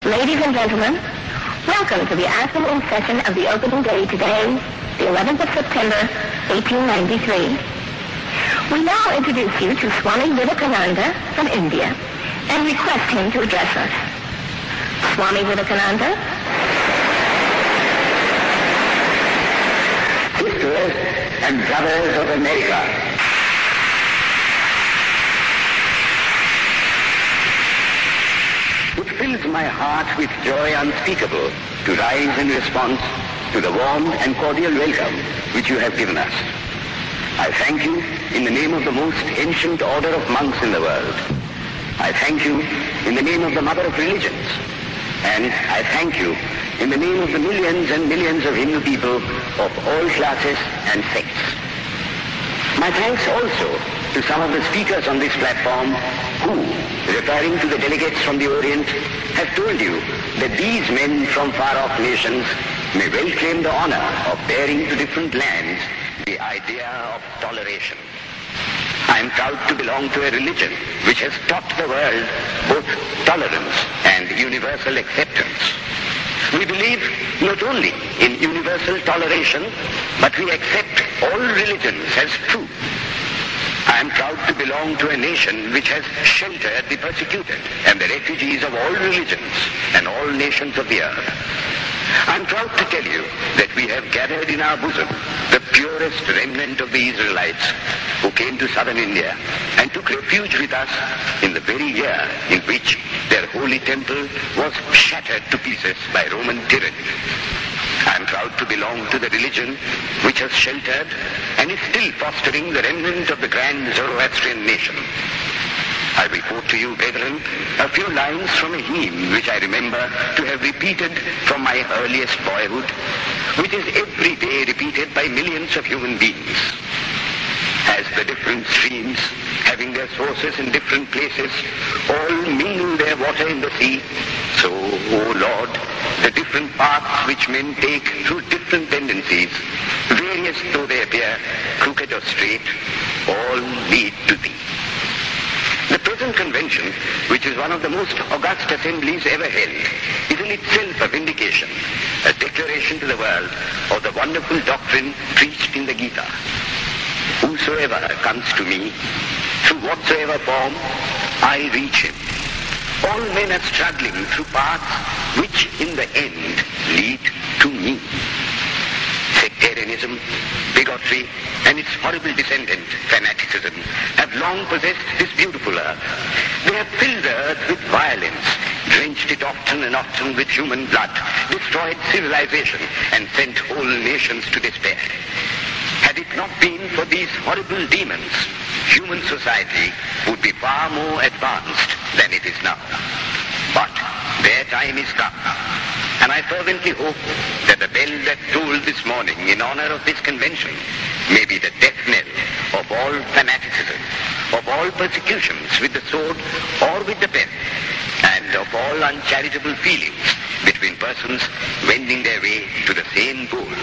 Ladies and gentlemen, welcome to the afternoon session of the opening day today, the 11th of September, 1893. We now introduce you to Swami Vivekananda from India and request him to address us. Swami Vivekananda. Sisters and brothers of America, it fills my heart with joy unspeakable to rise in response to the warm and cordial welcome which you have given us. I thank you in the name of the most ancient order of monks in the world. I thank you in the name of the mother of religions. And I thank you in the name of the millions and millions of Hindu people of all classes and sects. My thanks also to some of the speakers on this platform who, referring to the delegates from the Orient, have told you that these men from far-off nations may well claim the honor of bearing to different lands the idea of toleration. I am proud to belong to a religion which has taught the world both tolerance and universal acceptance. We believe not only in universal toleration, but we accept all religions as true. I am proud to belong to a nation which has sheltered the persecuted and the refugees of all religions and all nations of the earth. I am proud to tell you that we have gathered in our bosom the purest remnant of the Israelites who came to southern India and took refuge with us in the very year in which their holy temple was shattered to pieces by Roman tyranny. I am proud to belong to the religion which has sheltered and is still fostering the remnant of the grand Zoroastrian nation. I will quote to you, brethren, a few lines from a hymn which I remember to have repeated from my earliest boyhood, which is every day repeated by millions of human beings. As the different streams, having their sources in different places, all mingle their water in the sea, so, O Lord, the different paths which men take through different tendencies, various though they appear, crooked or straight, all lead to Thee. The present convention, which is one of the most august assemblies ever held, is in itself a vindication, a declaration to the world of the wonderful doctrine preached in the Gita. Whosoever comes to me, through whatsoever form, I reach him. All men are struggling through paths which in the end lead to me. Sectarianism, bigotry, and its horrible descendant, fanaticism, have long possessed this beautiful earth. They have filled the earth with violence, drenched it often and often with human blood, destroyed civilization, and sent whole nations to despair. Had it not been for these horrible demons, human society would be far more advanced than it is now. But their time is come, and I fervently hope that the bell that tolled this morning in honor of this convention may be the death knell of all fanaticism, of all persecutions with the sword or with the pen, and of all uncharitable feelings between persons wending their way to the same goal.